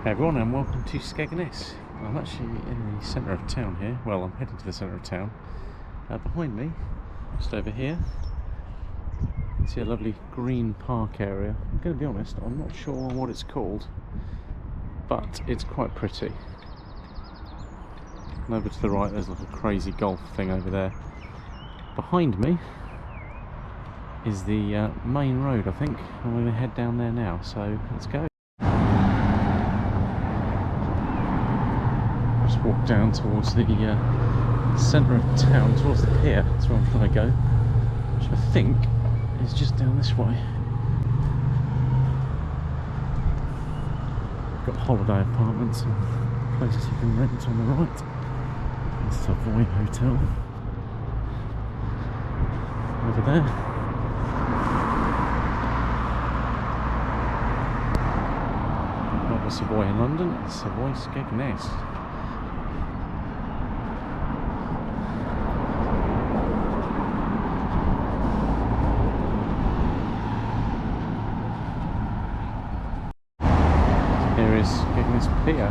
Hey everyone, and welcome to Skegness. I'm actually in the centre of town here. Well, I'm heading to the centre of town. Behind me, just over here, you can see a lovely green park area. I'm going to be honest, I'm not sure what it's called, but it's quite pretty. And over to the right, there's like a crazy golf thing over there. Behind me is the main road, I think. I'm going to head down there now, so let's go. Just walk down towards the centre of town, towards the pier. That's where I'm trying to go, which I think is just down this way. Got holiday apartments and places you can rent on the right. The Savoy Hotel over there. Not the Savoy in London, it's Savoy Skegness. Here is Skegness Pier.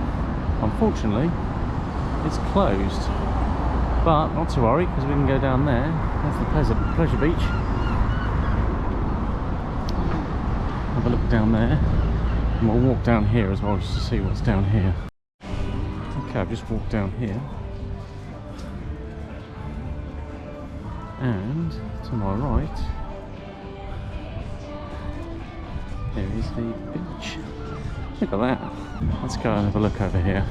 Unfortunately, it's closed, but not to worry because we can go down there. That's the pleasure beach. Have a look down there, and we'll walk down here as well just to see what's down here. Okay, I've just walked down here, and to my right, here is the beach. Look at that. Let's go and have a look over here.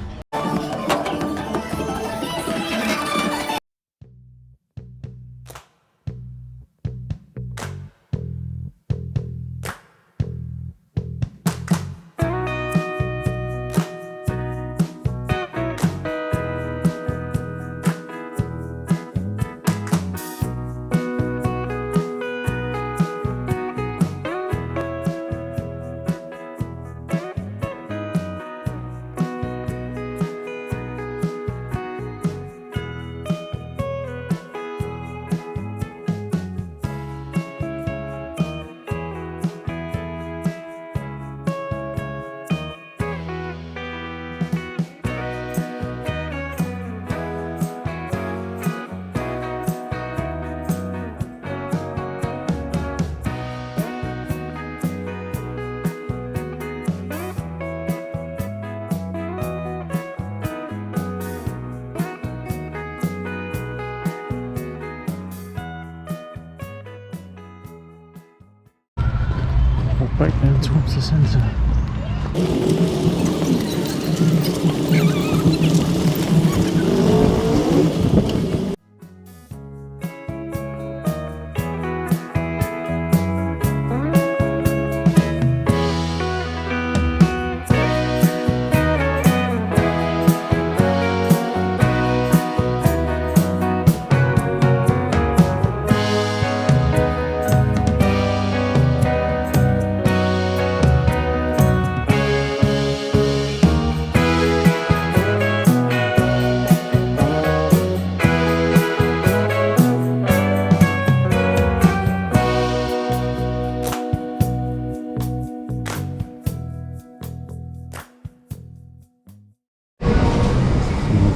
Walk back down towards the centre.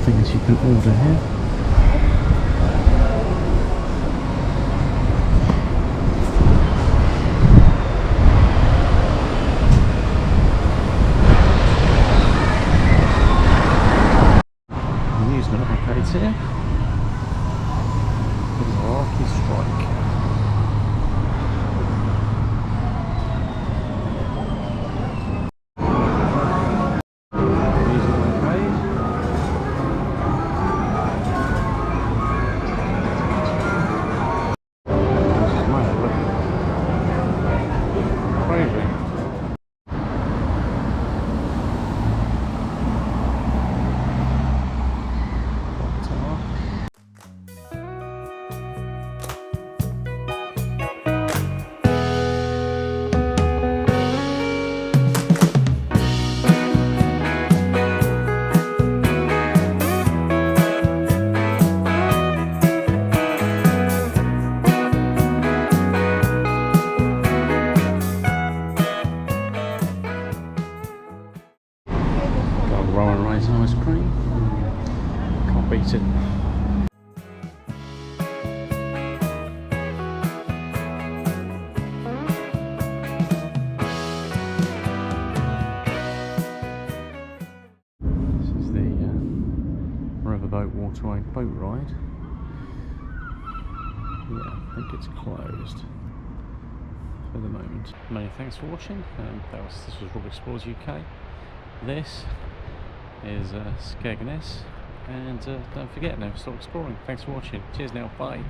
Things you can order here. Amusement arcades here. There's a Rocky Strike. roll and rice ice cream. Can't beat it. This is the riverboat waterway boat ride. Yeah, I think it's closed for the moment. Many thanks for watching. This was Rob Explores UK. This is Skegness, and don't forget, never stop exploring. Thanks for watching. Cheers now. Bye.